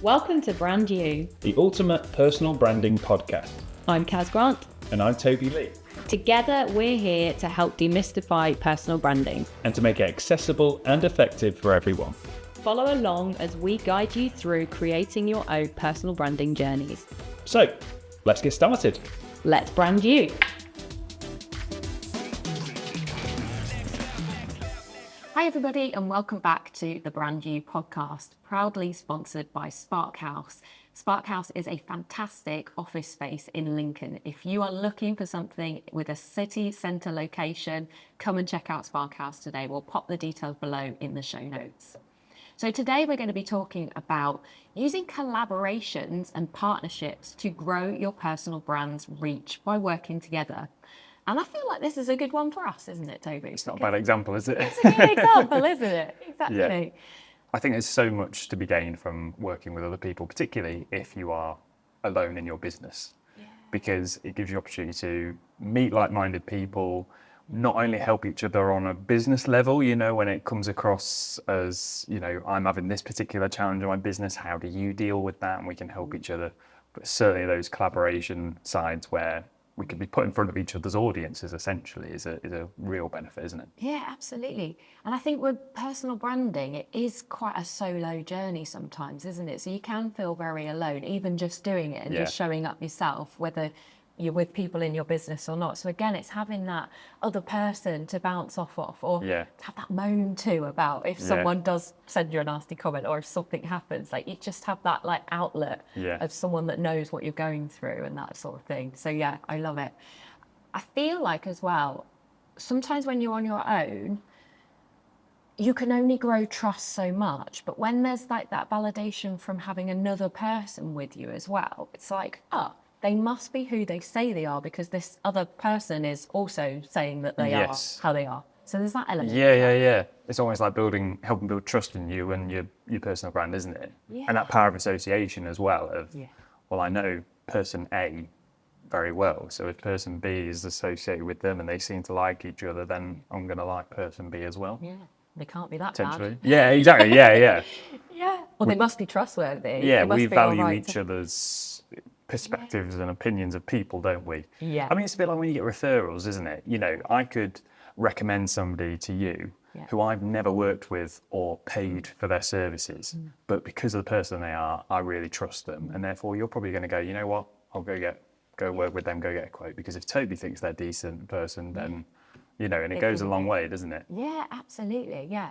Welcome to Brand You. The ultimate personal branding podcast. I'm Kaz Grant. And I'm Toby Lee. Together, we're here to help demystify personal branding and to make it accessible and effective for everyone. Follow along as we guide you through creating your own personal branding journeys. So, let's get started. Let's brand you. Hi everybody and welcome back to the Brand You podcast, proudly sponsored by Sparkhouse. Sparkhouse is a fantastic office space in Lincoln. If you are looking for something with a city centre location, come and check out Sparkhouse today. We'll pop the details below in the show notes. So today we're going to be talking about using collaborations and partnerships to grow your personal brand's reach by working together. And I feel like this is a good one for us, isn't it, Toby? It's not a bad example, is it? It's a good example, isn't it? Exactly. Yeah. I think there's so much to be gained from working with other people, particularly if you are alone in your business, because it gives you opportunity to meet like-minded people, not only help each other on a business level, you know, when it comes across as, you know, I'm having this particular challenge in my business, how do you deal with that? And we can help each other. But certainly those collaboration sides where we could be put in front of each other's audiences essentially is a real benefit, isn't it? Yeah, absolutely. And I think with personal branding, it is quite a solo journey sometimes, isn't it? So you can feel very alone, even just doing it and just showing up yourself, whether you're with people in your business or not. So again, it's having that other person to bounce off of, or to have that moan to about if someone does send you a nasty comment or if something happens, like you just have that like outlet of someone that knows what you're going through and that sort of thing. So yeah, I love it. I feel like as well, sometimes when you're on your own, you can only grow trust so much, but when there's like that validation from having another person with you as well, it's like, they must be who they say they are because this other person is also saying that they are how they are. So there's that element. Yeah. It's almost like helping build trust in you and your personal brand, isn't it? Yeah. And that power of association as well of, well, I know person A very well. So if person B is associated with them and they seem to like each other, then I'm going to like person B as well. Yeah. They can't be that bad. Yeah, exactly. Yeah. Well, they must be trustworthy. Yeah, we value each other's perspectives and opinions of people, don't we? Yeah. I mean, it's a bit like when you get referrals, isn't it? You know, I could recommend somebody to you who I've never worked with or paid for their services, but because of the person they are, I really trust them. And therefore, you're probably going to go, you know what, I'll go work with them, go get a quote. Because if Toby thinks they're a decent person, then, you know, and it goes a long way, doesn't it? Yeah, absolutely, yeah.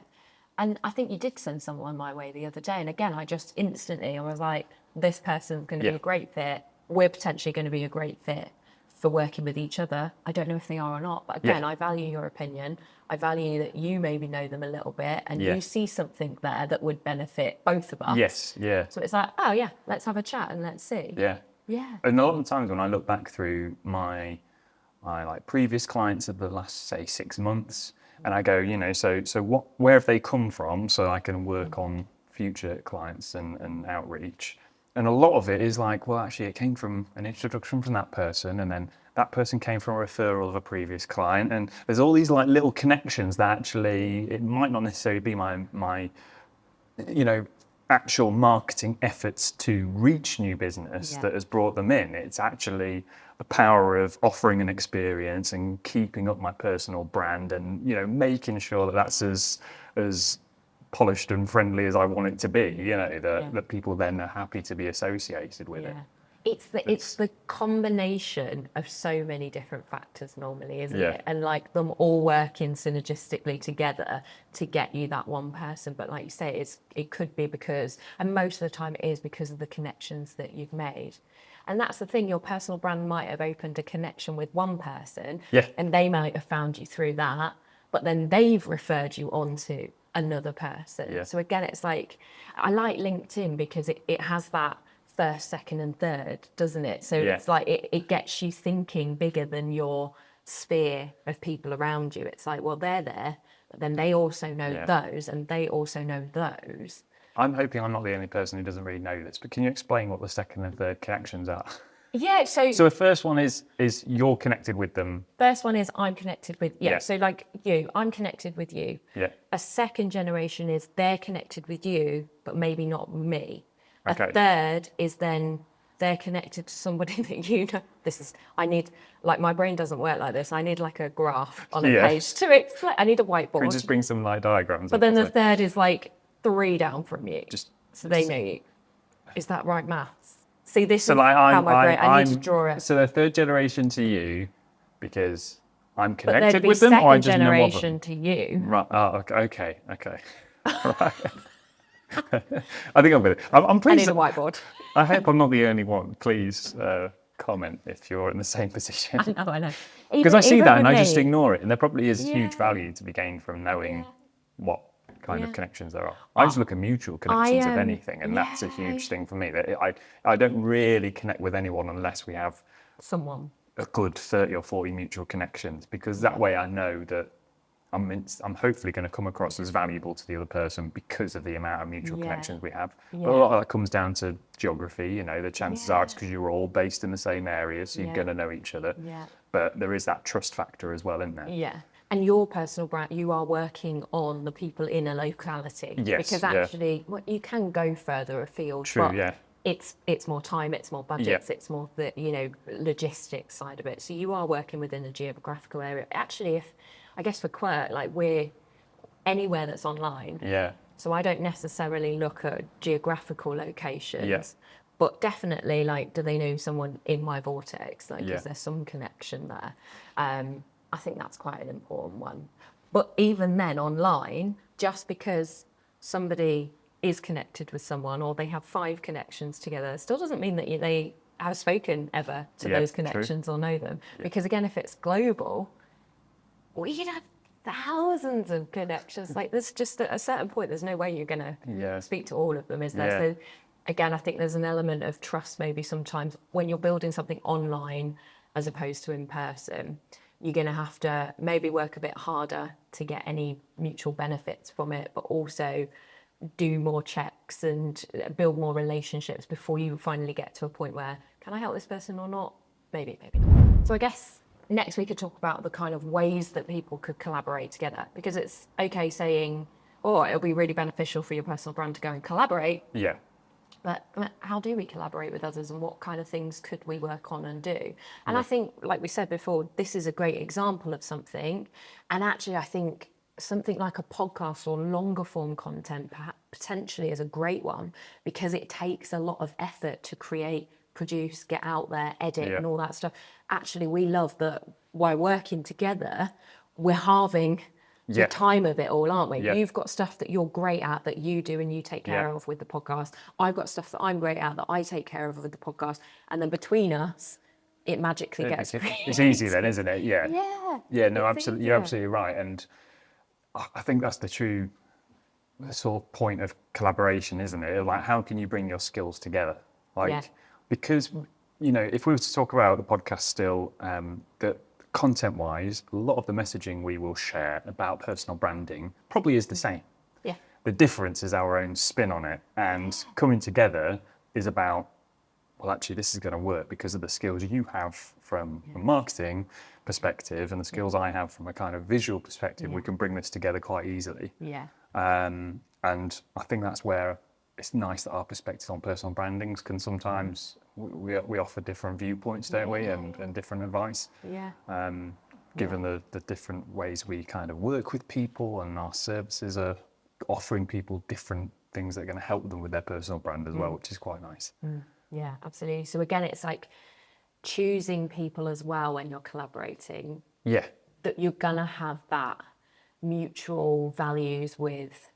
And I think you did send someone my way the other day. And again, I was like, this person's going to be a great fit. We're potentially going to be a great fit for working with each other. I don't know if they are or not, but again, I value your opinion. I value that you maybe know them a little bit and you see something there that would benefit both of us. Yes, yeah. So it's like, let's have a chat and let's see. Yeah. And a lot of the times when I look back through my like previous clients of the last, say, 6 months, and I go, you know, so where have they come from so I can work on future clients and outreach? And a lot of it is like, well, actually, it came from an introduction from that person, and then that person came from a referral of a previous client. And there's all these like little connections that actually, it might not necessarily be my you know, actual marketing efforts to reach new business that has brought them in. It's actually the power of offering an experience and keeping up my personal brand and, you know, making sure that that's as polished and friendly as I want it to be, you know, that people then are happy to be associated with it. It's the combination of so many different factors normally, isn't it? And like them all working synergistically together to get you that one person. But like you say, it could be because, and most of the time it is because of the connections that you've made. And that's the thing, your personal brand might have opened a connection with one person and they might have found you through that, but then they've referred you on to another person. So again, it's like, I like LinkedIn because it has that first, second and third, doesn't it? So it's like it gets you thinking bigger than your sphere of people around you. It's like, well, they're there, but then they also know those and they also know those. I'm hoping I'm not the only person who doesn't really know this, but can you explain what the second and third connections are? Yeah, so the first one is you're connected with them. First one is I'm connected with so like you, I'm connected with you. Yeah. A second generation is they're connected with you, but maybe not me. Okay. A third is then they're connected to somebody that you know. I need, like, my brain doesn't work like this. I need like a graph on a page to explain. I need a whiteboard. Can we just bring some like diagrams? But then the third is like 3 down from you. So they just- know you. Is that right maths? See, this So is like how my brain, I need to draw it. So they're third generation to you because I'm But they'd connected be with them, or I second just know of them? generation to you. Right. Oh, okay. Right. I think I'm with it. I'm I pleased. need a whiteboard. I hope I'm not the only one. Please comment if you're in the same position. I know. Because I see Even that and with I just me, ignore it. And there probably is huge Yeah. value to be gained from knowing Yeah. what kind of Yeah. connections there are. I just look at mutual connections of anything, and that's a yeah. huge thing for me. That I don't really connect with anyone unless we have Someone. a good 30 or 40 mutual connections, because that way I know that I'm hopefully going to come across as valuable to the other person because of the amount of mutual Yeah. connections we have. Yeah. But a lot of that comes down to geography. The chances are it's because you're all based in the same area, so you're Yeah. going to know each other. Yeah. But there is that trust factor as well, isn't there? Yeah. And your personal brand, you are working on the people in a locality. Yes, Because yeah. actually, you can go further afield. True, but yeah. It's more time, it's more budgets, it's more the logistics side of it. So you are working within a geographical area. Actually, I guess for Quirk, like, we're anywhere that's online. Yeah. So I don't necessarily look at geographical locations. Yeah. But definitely, like, do they know someone in my vortex? Like, Yeah. is there some connection there? I think that's quite an important one. But even then, online, just because somebody is connected with someone or they have 5 connections together, still doesn't mean that they have spoken ever to Yeah, those true. connections or know them. Because again, if it's global, we could have thousands of connections. Like, there's just at a certain point, there's no way you're going to Yeah. speak to all of them, is there? Yeah. So again, I think there's an element of trust maybe sometimes when you're building something online as opposed to in person. You're going to have to maybe work a bit harder to get any mutual benefits from it, but also do more checks and build more relationships before you finally get to a point where, can I help this person or not? Maybe not. So I guess next we could talk about the kind of ways that people could collaborate together, because it's okay saying, oh, it'll be really beneficial for your personal brand to go and collaborate. Yeah. But how do we collaborate with others, and what kind of things could we work on and do? And I think, like we said before, this is a great example of something. And actually, I think something like a podcast or longer form content perhaps potentially is a great one, because it takes a lot of effort to create, produce, get out there, edit and all that stuff. Actually, we love that by working together, we're halving the time of it all, aren't we? Yeah. You've got stuff that you're great at that you do and you take care of with the podcast. I've got stuff that I'm great at that I take care of with the podcast. And then between us, it magically gets It's easy then, isn't it? Yeah. Yeah. Yeah, no, it's absolutely. You're easier. absolutely right. And I think that's the true sort of point of collaboration, isn't it? Like, how can you bring your skills together? Like, because, if we were to talk about the podcast still, that content-wise, a lot of the messaging we will share about personal branding probably is the same. Yeah. The difference is our own spin on it. And coming together is about, well, actually, this is going to work because of the skills you have from a marketing perspective and the skills I have from a kind of visual perspective. We can bring this together quite easily. Yeah. And I think that's where it's nice that our perspectives on personal brandings can sometimes, we offer different viewpoints, don't we, and different advice. Yeah. Given the different ways we kind of work with people, and our services are offering people different things that are going to help them with their personal brand as well, which is quite nice. Yeah, absolutely. So again, it's like choosing people as well when you're collaborating, Yeah. that you're going to have that mutual values with.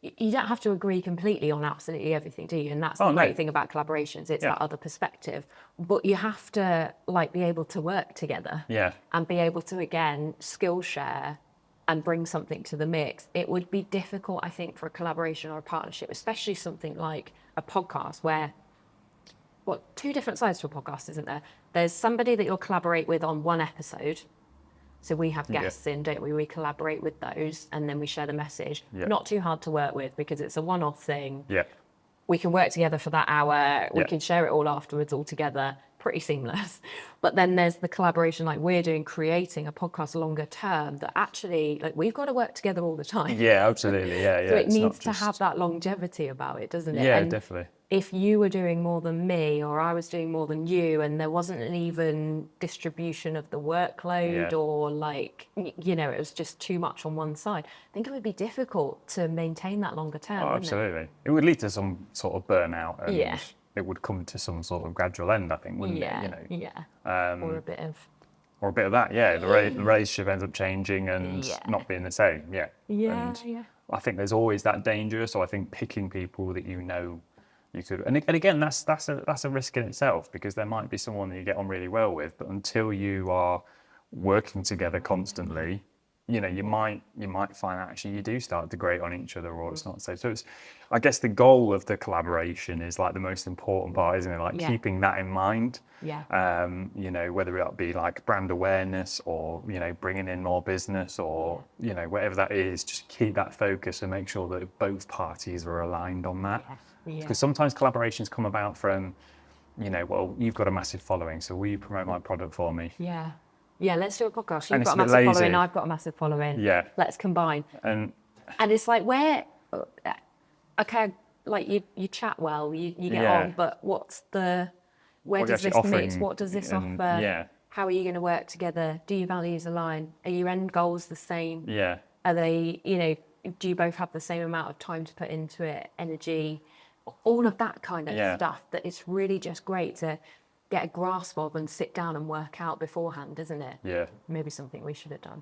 You don't have to agree completely on absolutely everything, do you? And that's the great thing about collaborations. It's that other perspective. But you have to be able to work together. Yeah. And be able to, again, skill share and bring something to the mix. It would be difficult, I think, for a collaboration or a partnership, especially something like a podcast where, 2 different sides to a podcast, isn't there? There's somebody that you'll collaborate with on one episode. So we have guests in, don't we? We collaborate with those and then we share the message. Yeah. Not too hard to work with because it's a one-off thing. Yeah. We can work together for that hour. We can share it all afterwards all together. pretty seamless. But then there's the collaboration like we're doing, creating a podcast longer term that actually like we've got to work together all the time. Yeah, absolutely. Yeah, yeah. So it It's needs not to just... have that longevity about it, doesn't it? Yeah, And definitely. if you were doing more than me or I was doing more than you and there wasn't an even distribution of the workload or like, you know, it was just too much on one side, I think it would be difficult to maintain that longer term, wouldn't absolutely. It would lead to some sort of burnout and Yeah. it would come to some sort of gradual end, I think, wouldn't it? You know? Yeah. Or a bit of... Or a bit of that, yeah. The relationship ends up changing and not being the same, Yeah, and yeah. I think there's always that danger. So I think picking people that you know you could, and again, that's a risk in itself, because there might be someone that you get on really well with, but until you are working together constantly, you know, you might find actually you do start to grate on each other, or it's not so. So it's, I guess the goal of the collaboration is like the most important part, isn't it? Like keeping that in mind. Yeah. You know, whether it be like brand awareness or, you know, bringing in more business or, you know, whatever that is, just keep that focus and make sure that both parties are aligned on that. Yeah. Because sometimes collaborations come about from, you know, well, you've got a massive following, so will you promote my product for me? Yeah. Yeah, let's do a podcast. You've And got a it's a bit massive lazy. following, I've got a massive following. Yeah. Let's combine. And it's like where, okay, like you chat well, you get on, but what's the, where What does you're this actually mix? offering, What does this and, offer? yeah. How are you going to work together? Do your values align? Are your end goals the same? Yeah. Are they, you know, do you both have the same amount of time to put into it, energy, all of that kind of stuff that it's really just great to get a grasp of and sit down and work out beforehand, isn't it? Yeah. Maybe something we should have done.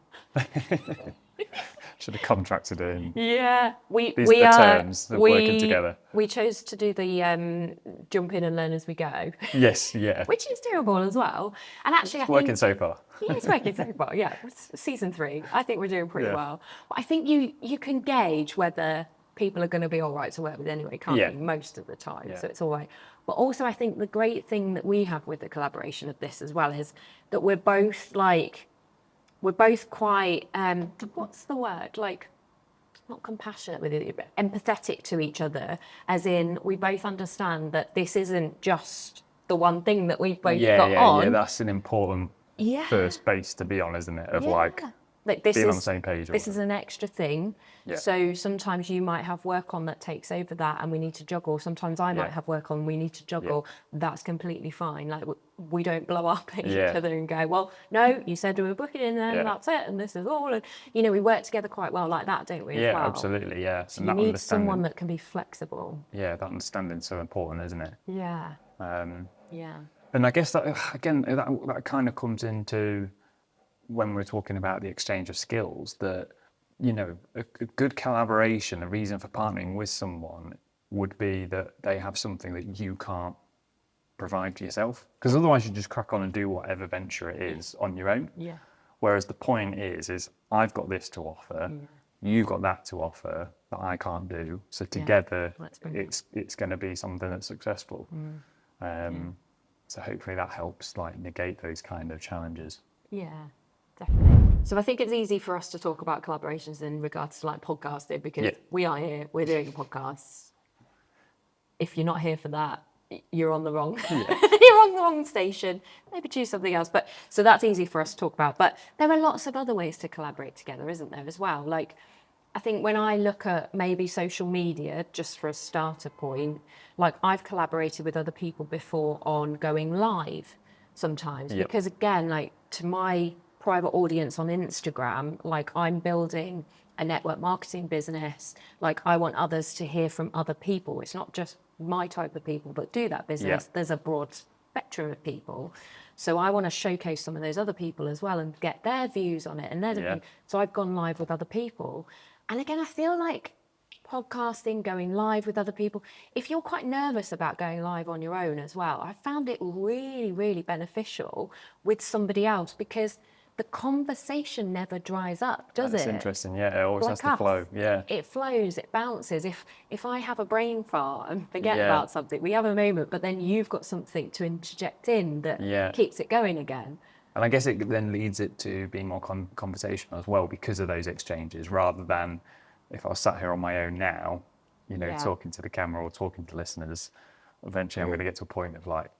Should have contracted in. Yeah, These are the terms of working together. We chose to do the jump in and learn as we go. Yes, yeah. Which is doable as well. And actually, It's working so far. Yeah, it's working so far. Yeah, it's season 3. I think we're doing pretty well. But I think you can gauge whether people are going to be all right to work with anyway, can't you? Most of the time, so it's all right. But also, I think the great thing that we have with the collaboration of this as well is that we're both quite, what's the word? Like, not compassionate with it, but empathetic to each other, as in we both understand that this isn't just the one thing that we've both got on. Yeah, that's an important first base to be on, isn't it? Of like this being is on the same page. This is an extra thing. So sometimes you might have work on that takes over that and we need to juggle. Sometimes I might have work on we need to juggle. That's completely fine. Like we don't blow up at each other and go, well, no, you said we were booking in there and that's it and this is all. And, you know, we work together quite well like that, don't we, as well? Absolutely, yeah. So you need someone that can be flexible. Yeah, that understanding's so important, isn't it? Yeah. Yeah. And I guess that, again, that kind of comes into when we're talking about the exchange of skills, that, you know, a good collaboration, a reason for partnering with someone would be that they have something that you can't provide to yourself. Because otherwise you just crack on and do whatever venture it is on your own. Yeah. Whereas the point is I've got this to offer, you've got that to offer that I can't do. So together it's going to be something that's successful. So hopefully that helps like negate those kind of challenges. Yeah, definitely. So I think it's easy for us to talk about collaborations in regards to like podcasting because we are here, we're doing podcasts. If you're not here for that, you're on the wrong, you're on the wrong station. Maybe choose something else. But so that's easy for us to talk about. But there are lots of other ways to collaborate together, isn't there, as well? Like, I think when I look at maybe social media, just for a starter point, like I've collaborated with other people before on going live sometimes. Because again, like to my private audience on Instagram, like I'm building a network marketing business. Like I want others to hear from other people. It's not just my type of people, but do that business. There's a broad spectrum of people. So I want to showcase some of those other people as well and get their views on it. And so I've gone live with other people. And again, I feel like podcasting, going live with other people, if you're quite nervous about going live on your own as well, I found it really, really beneficial with somebody else because the conversation never dries up, does it? That's interesting, it always has to flow, It flows, it bounces. If I have a brain fart and forget about something, we have a moment, but then you've got something to interject in that keeps it going again. And I guess it then leads it to being more conversational as well because of those exchanges, rather than if I was sat here on my own now, you know, talking to the camera or talking to listeners, eventually I'm going to get to a point of like,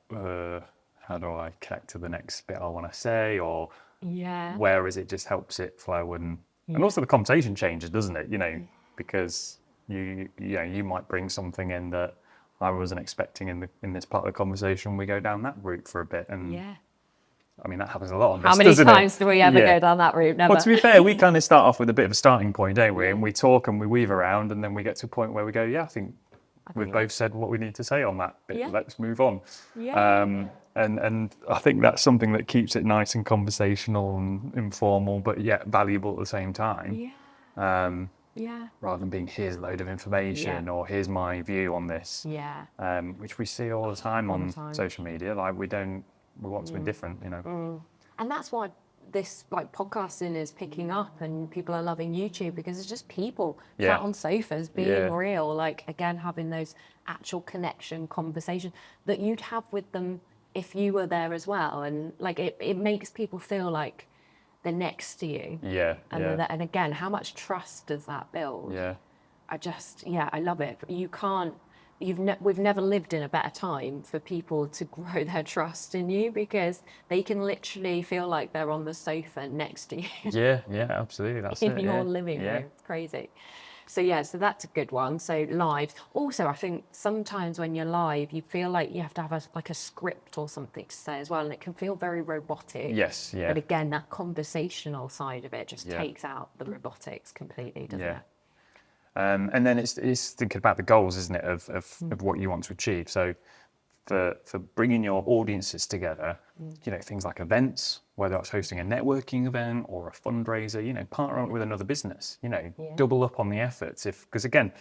how do I connect to the next bit I want to say, or Yeah. whereas it just helps it flow, and also the conversation changes, doesn't it? Because you might bring something in that I wasn't expecting in this part of the conversation. We go down that route for a bit, and Yeah. I mean, that happens a lot on How this, many doesn't times it? do we ever go down that route? Never. Well, to be fair, we kind of start off with a bit of a starting point, don't we? And we talk and we weave around, and then we get to a point where we go, yeah, I think we've both said what we need to say on that bit. Yeah. Let's move on. Yeah. And I think that's something that keeps it nice and conversational and informal, but yet valuable at the same time. Yeah. Yeah. Rather than being, here's a load of information or here's my view on this. Yeah. Which we see all the time on social media. Like we want something different, And that's why this like podcasting is picking up and people are loving YouTube, because it's just people sat on sofas being real, like again having those actual connection conversations that you'd have with them if you were there as well. And like it makes people feel like they're next to you. And again, how much trust does that build? I love it. We've never lived in a better time for people to grow their trust in you, because they can literally feel like they're on the sofa next to you. Yeah, absolutely. That's in your living room. It's crazy. So that's a good one. So live. Also, I think sometimes when you're live, you feel like you have to have a script or something to say as well, and it can feel very robotic. Yes, yeah. But again, that conversational side of it just takes out the robotics completely, doesn't it? And then it's thinking about the goals, isn't it, of what you want to achieve. So for bringing your audiences together, things like events, whether it's hosting a networking event or a fundraiser, partner up with another business, double up on the efforts. Because again,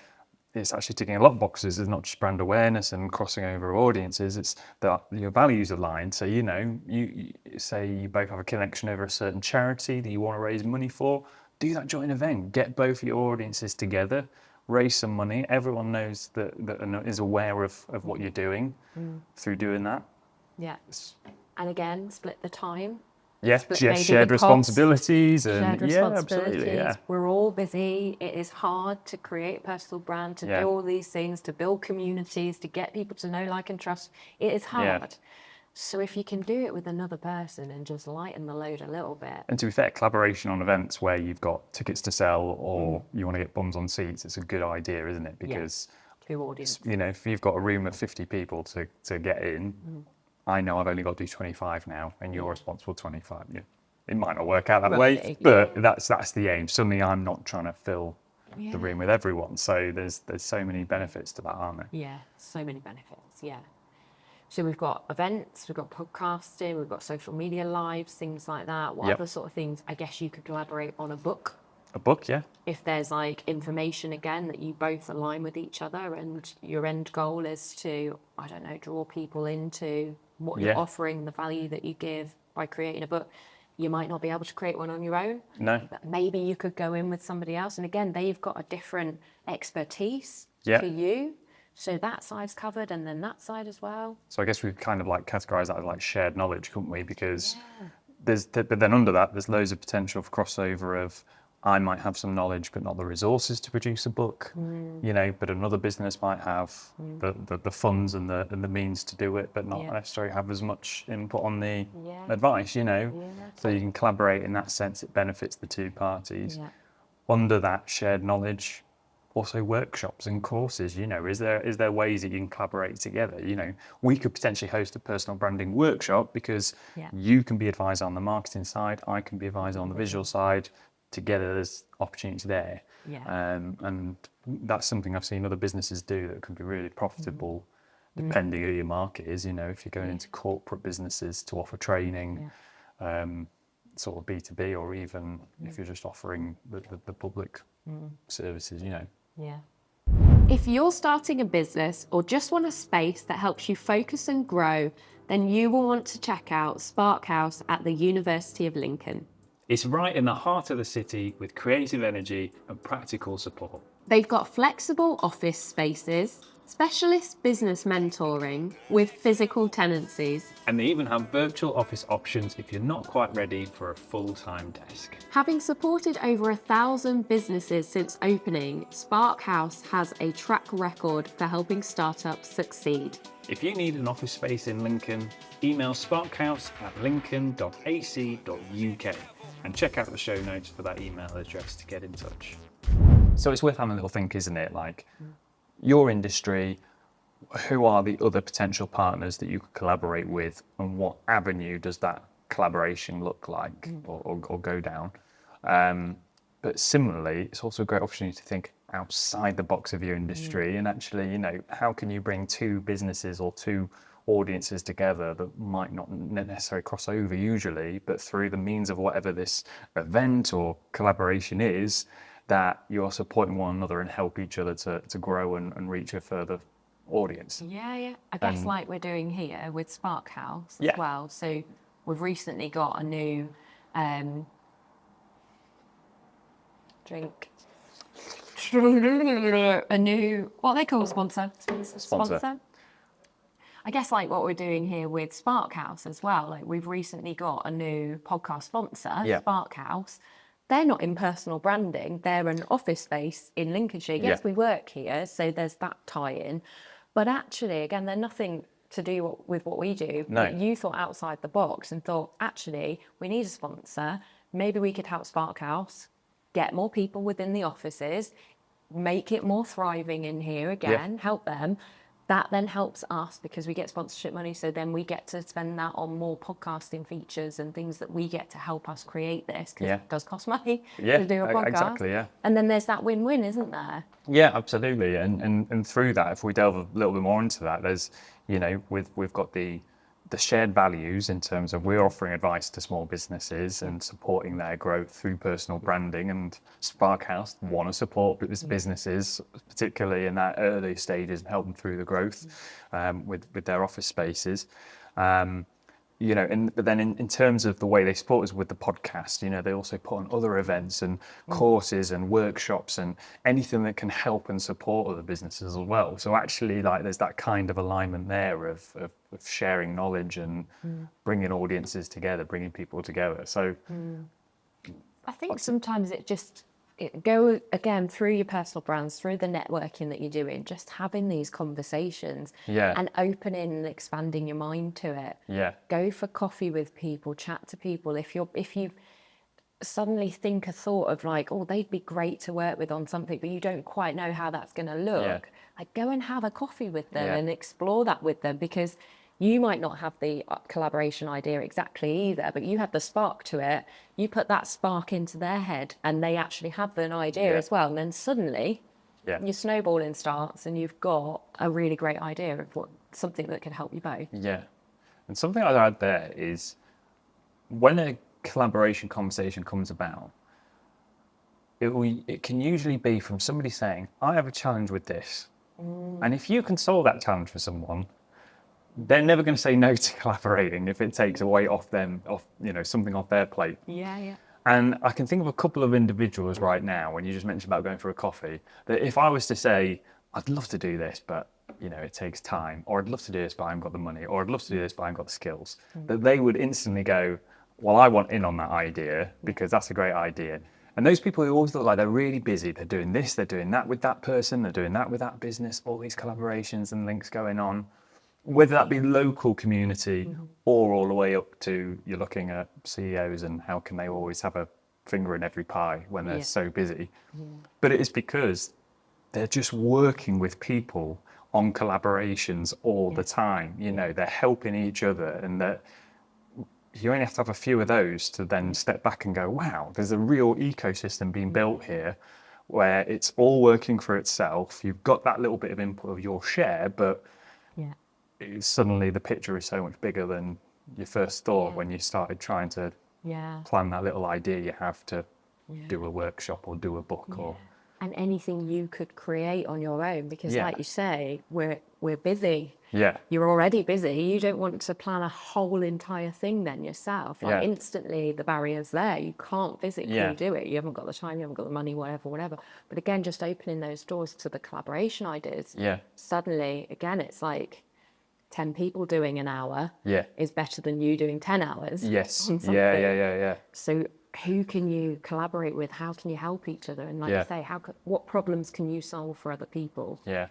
it's actually ticking a lot of boxes. It's not just brand awareness and crossing over audiences. It's that your values align. So, you say you both have a connection over a certain charity that you want to raise money for. Do that joint event. Get both your audiences together. Raise some money. Everyone knows that is aware of what you're doing through doing that. Yeah. And again, split the time. Yeah, shared responsibilities. Absolutely. Yeah. We're all busy. It is hard to create a personal brand, to do all these things, to build communities, to get people to know, like, and trust. It is hard. Yeah. So if you can do it with another person and just lighten the load a little bit. And to be fair, collaboration on events where you've got tickets to sell or you want to get bums on seats, it's a good idea, isn't it? Because two audience. If you've got a room of 50 people to get in, I know I've only got to do 25 now, and you're responsible for 25. Yeah. It might not work out that way, but that's the aim. Suddenly I'm not trying to fill the room with everyone. So there's so many benefits to that, aren't there? Yeah, so many benefits, So we've got events, we've got podcasting, we've got social media lives, things like that. What other sort of things, I guess you could collaborate on a book? A book, yeah. If there's like information, again, that you both align with each other and your end goal is to, I don't know, draw people into what you're offering, the value that you give by creating a book. You might not be able to create one on your own. No. But maybe you could go in with somebody else. And again, they've got a different expertise to you. So that side's covered, and then that side as well. So I guess we've kind of like categorised that as like shared knowledge, couldn't we? Because but then under that, there's loads of potential for crossover of, I might have some knowledge but not the resources to produce a book, but another business might have the funds and the means to do it, but not necessarily have as much input on the advice, So you can collaborate in that sense. It benefits the two parties. Under that shared knowledge, also workshops and courses, is there ways that you can collaborate together? We could potentially host a personal branding workshop because you can be advised on the marketing side, I can be advised on the visual side. Together there's opportunities there. And that's something I've seen other businesses do that can be really profitable depending who your market is. If you're going into corporate businesses to offer training, sort of B2B, or even if you're just offering the public services, If you're starting a business or just want a space that helps you focus and grow, then you will want to check out Sparkhouse at the University of Lincoln. It's right in the heart of the city with creative energy and practical support. They've got flexible office spaces, specialist business mentoring with physical tenancies, And they even have virtual office options if you're not quite ready for a full-time desk. having supported over 1,000 businesses since opening, Sparkhouse has a track record for helping startups succeed. If you need an office space in Lincoln, email sparkhouse@lincoln.ac.uk and check out the show notes for that email address to get in touch. So it's worth having a little think, isn't it? Like your industry, who are the other potential partners that you could collaborate with, and what avenue does that collaboration look like or go down? But similarly, it's also a great opportunity to think outside the box of your industry and actually, how can you bring two businesses or two audiences together that might not necessarily cross over usually, but through the means of whatever this event or collaboration is, that you're supporting one another and help each other to grow and reach a further audience. Yeah. I guess like we're doing here with Sparkhouse Yeah. as well. So we've recently got a new drink. A new, what they call sponsor. I guess like what we're doing here with Sparkhouse as well. Like we've recently got a new podcast sponsor, Yeah. Sparkhouse. They're not in personal branding. They're an office space in Lincolnshire. Yes, we work here, so there's that tie-in. But actually, again, they're nothing to do with what we do. No. But you thought outside the box and thought, actually, we need a sponsor. Maybe we could help Sparkhouse get more people within the offices, make it more thriving in here again, help them. That then helps us because we get sponsorship money. So then we get to spend that on more podcasting features and things that we get to help us create this because it does cost money to do a podcast. Exactly, yeah. And then there's that win-win, isn't there? Yeah, absolutely. And through that, if we delve a little bit more into that, there's, we've got the shared values in terms of we're offering advice to small businesses and supporting their growth through personal branding, and Sparkhouse want to support businesses, particularly in that early stages, and help them through the growth with their office spaces. But then in terms of the way they support us with the podcast, they also put on other events and courses and workshops and anything that can help and support other businesses as well. So actually, like, there's that kind of alignment there of sharing knowledge and bringing audiences together, bringing people together. So I think sometimes go again through your personal brands, through the networking that you're doing, just having these conversations and opening and expanding your mind to it. Yeah. Go for coffee with people, chat to people. If you suddenly think a thought of like, oh, they'd be great to work with on something, but you don't quite know how that's going to look, like go and have a coffee with them and explore that with them, because you might not have the collaboration idea exactly either, but you have the spark to it. You put that spark into their head and they actually have an idea as well. And then suddenly your snowballing starts and you've got a really great idea of something that can help you both. Yeah. And something I'd add there is when a collaboration conversation comes about, it can usually be from somebody saying, I have a challenge with this. And if you can solve that challenge for someone, they're never going to say no to collaborating if it takes a weight off them, something off their plate. Yeah. And I can think of a couple of individuals right now, when you just mentioned about going for a coffee, that if I was to say, I'd love to do this, but it takes time, or I'd love to do this, but I haven't got the money, or I'd love to do this, but I haven't got the skills, that they would instantly go, well, I want in on that idea because that's a great idea. And those people who always look like they're really busy, they're doing this, they're doing that with that person, they're doing that with that business, all these collaborations and links going on, whether that be local community or all the way up to you're looking at CEOs and how can they always have a finger in every pie when they're so busy. But it is because they're just working with people on collaborations all the time. They're helping each other, and that you only have to have a few of those to then step back and go, wow, there's a real ecosystem being built here where it's all working for itself. You've got that little bit of input of your share, but suddenly the picture is so much bigger than you first thought when you started trying to plan that little idea you have to do a workshop or do a book or and anything you could create on your own, because Yeah. like you say, we're busy. Yeah. You're already busy. You don't want to plan a whole entire thing then yourself. Like Yeah. instantly the barrier's there. You can't physically Yeah. do it. You haven't got the time, you haven't got the money, whatever. But again, just opening those doors to the collaboration ideas. Yeah. Suddenly, again, it's like 10 people doing an hour Yeah. is better than you doing 10 hours. Yes. on something. Yeah. So who can you collaborate with? How can you help each other? And like Yeah. you say, what problems can you solve for other people? Yeah.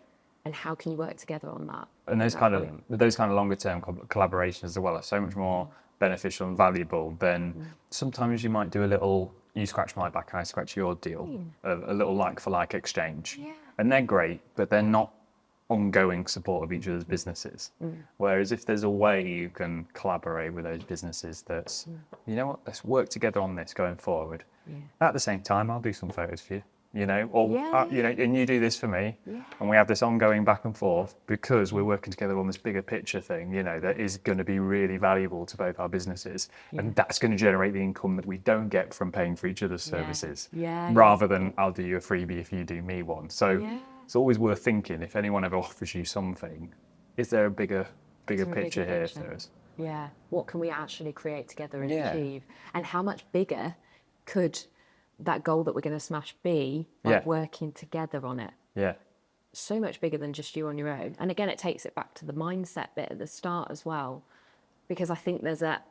And how can you work together on that? And those kind of longer term collaborations as well are so much more beneficial and valuable than sometimes you might do a little you scratch my back, I scratch your deal, a little like for like exchange. Yeah. And they're great, but they're not ongoing support of each other's businesses. Whereas if there's a way you can collaborate with those businesses that's, you know what, let's work together on this going forward. At the same time, I'll do some photos for you. You know, or you know, and you do this for me, and we have this ongoing back and forth because we're working together on this bigger picture thing. You know, that is going to be really valuable to both our businesses, and that's going to generate the income that we don't get from paying for each other's services. Rather than I'll do you a freebie if you do me one. So it's always worth thinking if anyone ever offers you something, is there a bigger picture here for us? Yeah. What can we actually create together and achieve? And how much bigger could that goal that we're going to smash be by working together on it? Yeah. So much bigger than just you on your own. And again, it takes it back to the mindset bit at the start as well, because I think there's that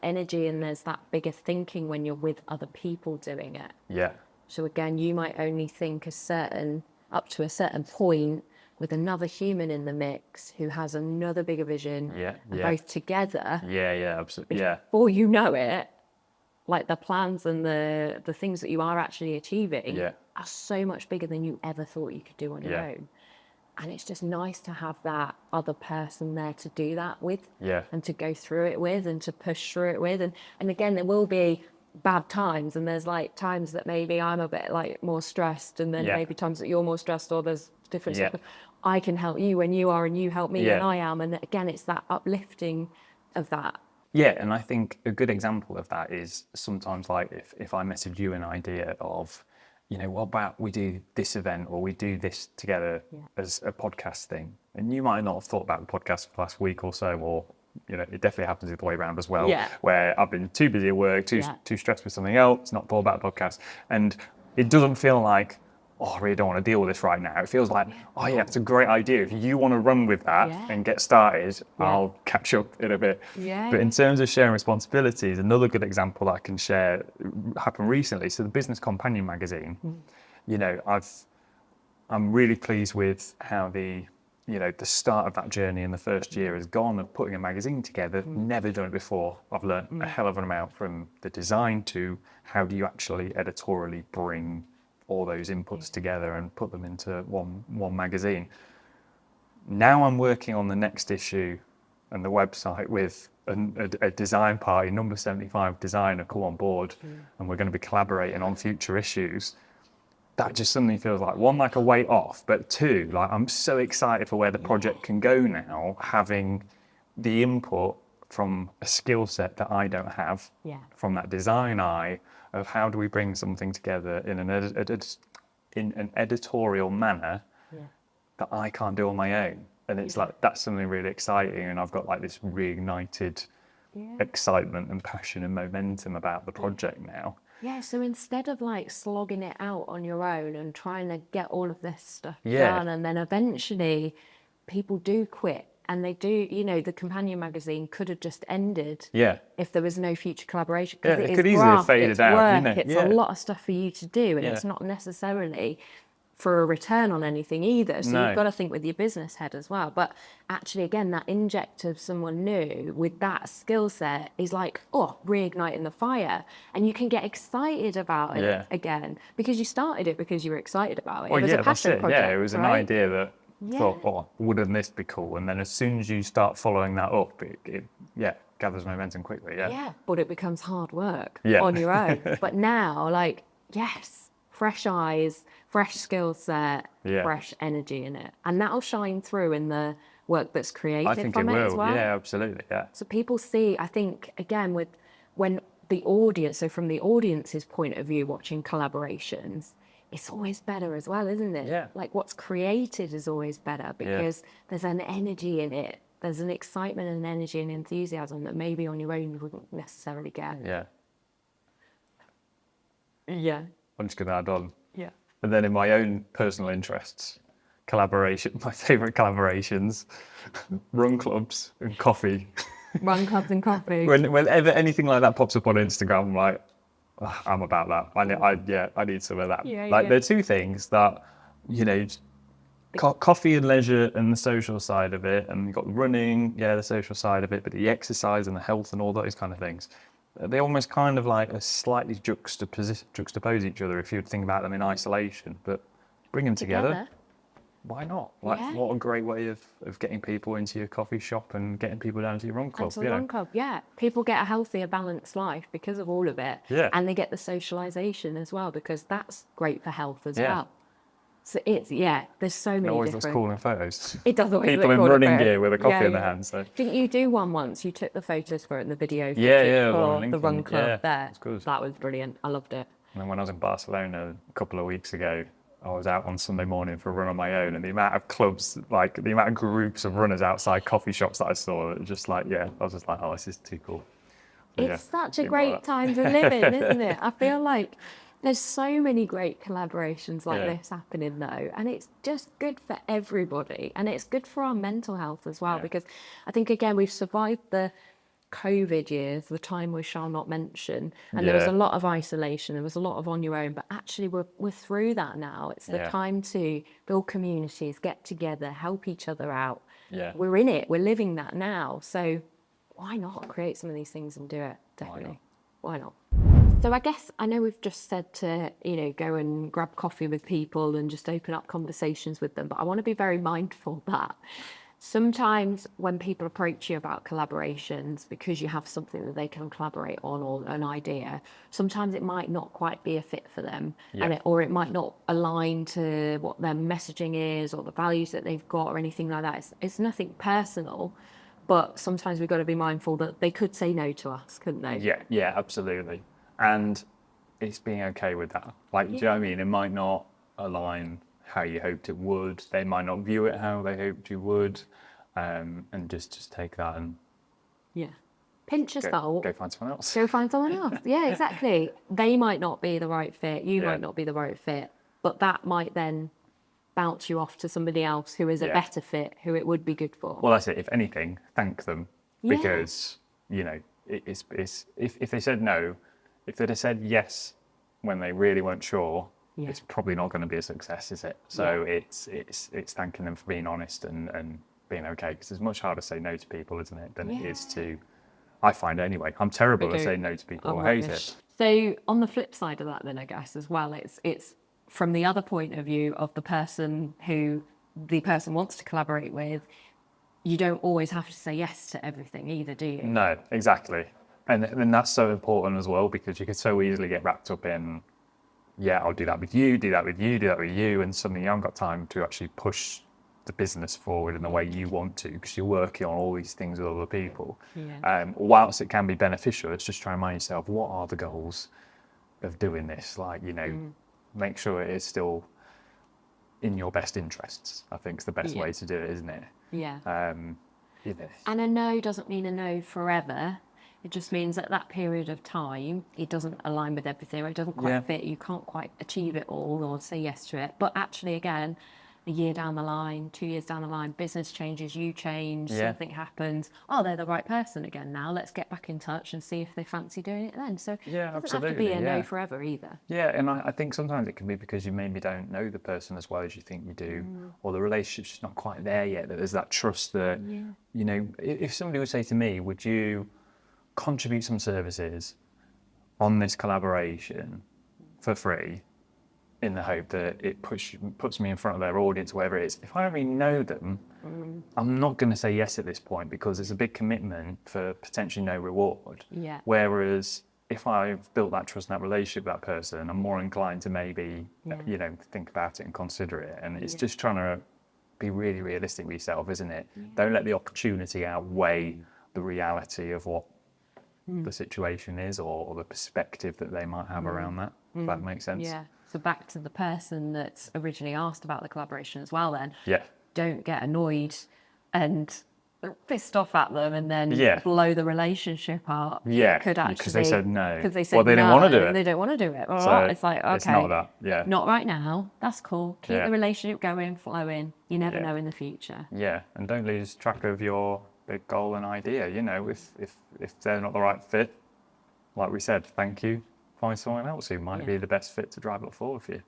energy and there's that bigger thinking when you're with other people doing it. Yeah. So again, you might only think up to a certain point with another human in the mix who has another bigger vision. And both together. Yeah, absolutely. Yeah. Before you know it, like the plans and the things that you are actually achieving are so much bigger than you ever thought you could do on your own. And it's just nice to have that other person there to do that with and to go through it with and to push through it with. And again, there will be bad times, and there's like times that maybe I'm a bit like more stressed, and then maybe times that you're more stressed, or there's different stuff. I can help you when you are, and you help me when I am. And again, it's that uplifting of that. Yeah, and I think a good example of that is sometimes like if I message you an idea of, you know, what about we do this event or we do this together as a podcast thing, and you might not have thought about the podcast for the last week or so, or, you know, it definitely happens the other way around as well, where I've been too busy at work, too stressed with something else, not thought about the podcast, and it doesn't feel like, oh, I really don't want to deal with this right now. It feels like, oh yeah, it's a great idea. If you want to run with that and get started, I'll catch up in a bit. But in terms of sharing responsibilities, another good example that I can share happened recently. So the Business Companion magazine, you know, I'm really pleased with how the start of that journey in the first year has gone of putting a magazine together. Never done it before. I've learned a hell of an amount from the design to how do you actually editorially bring all those inputs together and put them into one magazine. Now I'm working on the next issue and the website with a design party, number 75 designer, come on board, and we're going to be collaborating on future issues. That just suddenly feels like, one, like a weight off, but two, like I'm so excited for where the project can go now, having the input from a skill set that I don't have, from that design eye, of how do we bring something together in an editorial manner that I can't do on my own. And it's like, that's something really exciting, and I've got like this reignited excitement and passion and momentum about the project now. Yeah, so instead of like slogging it out on your own and trying to get all of this stuff done, and then eventually people do quit. And they do, you know, the companion magazine could have just ended if there was no future collaboration. Yeah, it could easily have faded out. Work, it's a lot of stuff for you to do, and it's not necessarily for a return on anything either. So you've got to think with your business head as well. But actually, again, that inject of someone new with that skill set is like, reigniting the fire. And you can get excited about it again, because you started it because you were excited about it. Well, it was a passion project. Yeah, it was an idea that thought, wouldn't this be cool? And then as soon as you start following that up, it gathers momentum quickly. Yeah, but it becomes hard work on your own. But now, like, fresh eyes, fresh skill set, fresh energy in it, and that'll shine through in the work that's created from it as well. Yeah, absolutely. Yeah. So people see, I think, again, when the audience, so from the audience's point of view, watching collaborations, it's always better as well, isn't it? Yeah. Like what's created is always better because there's an energy in it. There's an excitement and energy and enthusiasm that maybe on your own you wouldn't necessarily get. Yeah. Yeah. I'm just going to add on. Yeah. And then in my own personal interests, collaboration, my favourite collaborations, run clubs and coffee. Run clubs and coffee. Whenever anything like that pops up on Instagram, I'm like, "Oh, I'm about that. I need some of that. They're two things that, you know, coffee and leisure and the social side of it, and you've got running, the social side of it, but the exercise and the health and all those kind of things. They almost kind of like are slightly juxtapose each other if you think about them in isolation, but bring them together. Why not? Like, what a great way of getting people into your coffee shop and getting people down to your run club. And to the run club, people get a healthier, balanced life because of all of it. Yeah. And they get the socialisation as well because that's great for health as well. So it's, there's so many It always different... looks cool in photos. It does always People look in cool running photos. gear with a coffee in their hands. So. Didn't you do one once? You took the photos for it in the video for the run club there. Good. That was brilliant. I loved it. And then when I was in Barcelona a couple of weeks ago, I was out on Sunday morning for a run on my own, and the amount of clubs, like the amount of groups of runners outside coffee shops that I saw, it was just like, I was just like, oh, this is too cool. So, it's such a great time to live in, isn't it? I feel like there's so many great collaborations like this happening though, and it's just good for everybody, and it's good for our mental health as well, because I think, again, we've survived the COVID years, the time we shall not mention, and there was a lot of isolation, there was a lot of on your own, but actually we're through that now. It's the time to build communities, get together, help each other out. We're in it, we're living that now, so why not create some of these things and do it? Definitely. Why not? So I guess, I know we've just said to, go and grab coffee with people and just open up conversations with them, but I want to be very mindful that sometimes when people approach you about collaborations, because you have something that they can collaborate on or an idea, sometimes it might not quite be a fit for them, or it might not align to what their messaging is or the values that they've got or anything like that. It's nothing personal, but sometimes we've got to be mindful that they could say no to us, couldn't they? Yeah, absolutely. And it's being okay with that. Like, do you know what I mean? It might not align how you hoped it would. They might not view it how they hoped you would. And just take that and pinch yourself. Go find someone else. Go find someone else. Yeah, exactly. They might not be the right fit. You might not be the right fit. But that might then bounce you off to somebody else who is a better fit, who it would be good for. Well, that's it. If anything, thank them. Because, it's if they said no, if they'd have said yes when they really weren't sure, it's probably not going to be a success, is it? So it's thanking them for being honest and being okay, because it's much harder to say no to people, isn't it, than it is to, I find anyway. I'm terrible at saying no to people. I hate it. So on the flip side of that then, I guess, as well, it's from the other point of view of the person who the person wants to collaborate with, you don't always have to say yes to everything either, do you? No, exactly. And that's so important as well, because you can so easily get wrapped up in, I'll do that with you, do that with you, do that with you, and suddenly you haven't got time to actually push the business forward in the way you want to, because you're working on all these things with other people. Whilst it can be beneficial, it's just trying to remind yourself, what are the goals of doing this? Like, make sure it is still in your best interests, I think is the best way to do it, isn't it? And a no doesn't mean a no forever. It just means at that period of time, it doesn't align with everything, or it doesn't quite fit, you can't quite achieve it all or say yes to it. But actually, again, a year down the line, 2 years down the line, business changes, you change, something happens. Oh, they're the right person again now. Let's get back in touch and see if they fancy doing it then. So it doesn't have to be a no forever either. Yeah, and I think sometimes it can be because you maybe don't know the person as well as you think you do, or the relationship's just not quite there yet, that there's that trust that, if somebody would say to me, would you contribute some services on this collaboration for free, in the hope that it puts me in front of their audience, whatever it is. If I already know them, I'm not going to say yes at this point, because it's a big commitment for potentially no reward. Whereas if I've built that trust and that relationship with that person, I'm more inclined to maybe, think about it and consider it. And it's just trying to be really realistic with yourself, isn't it? Don't let the opportunity outweigh the reality of what the situation is, or the perspective that they might have around that. If that makes sense. So back to the person that's originally asked about the collaboration as well then. Yeah. Don't get annoyed and pissed off at them and then Yeah. blow the relationship up. Yeah, It could actually, because they said no. Because they said Well, they didn't no, want to do it. They don't want to do it. All So right. It's like, okay. it's not that, yeah. Not right now. That's cool. Keep Yeah. the relationship going, flowing. You never Yeah. know in the future. Yeah, and don't lose track of your big goal and idea. You know, if they're not the right fit, like we said, thank you. Find someone else who might be the best fit to drive it forward for you.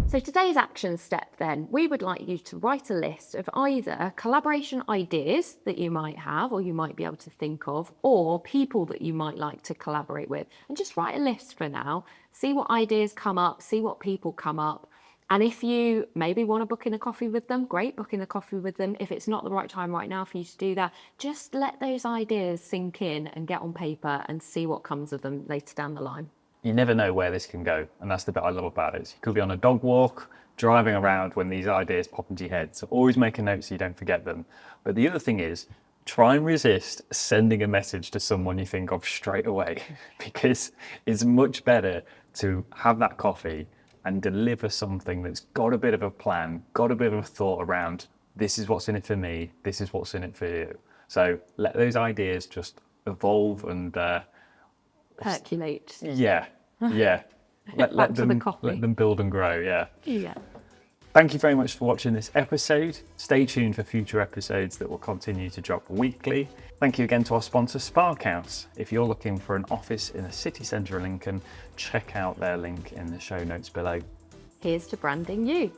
So today's action step then, we would like you to write a list of either collaboration ideas that you might have or you might be able to think of, or people that you might like to collaborate with. And just write a list for now, see what ideas come up, see what people come up. And if you maybe want to book in a coffee with them, great, book in a coffee with them. If it's not the right time right now for you to do that, just let those ideas sink in and get on paper and see what comes of them later down the line. You never know where this can go, and that's the bit I love about it. You could be on a dog walk, driving around when these ideas pop into your head. So always make a note so you don't forget them. But the other thing is, try and resist sending a message to someone you think of straight away, because it's much better to have that coffee and deliver something that's got a bit of a plan, got a bit of a thought around, this is what's in it for me, this is what's in it for you. So let those ideas just evolve and Percolate. yeah. Let Back to the them coffee. let them build and grow. Yeah. Yeah. Thank you very much for watching this episode. Stay tuned for future episodes that will continue to drop weekly. Thank you again to our sponsor, Sparkhouse. If you're looking for an office in the city centre of Lincoln, check out their link in the show notes below. Here's to branding you.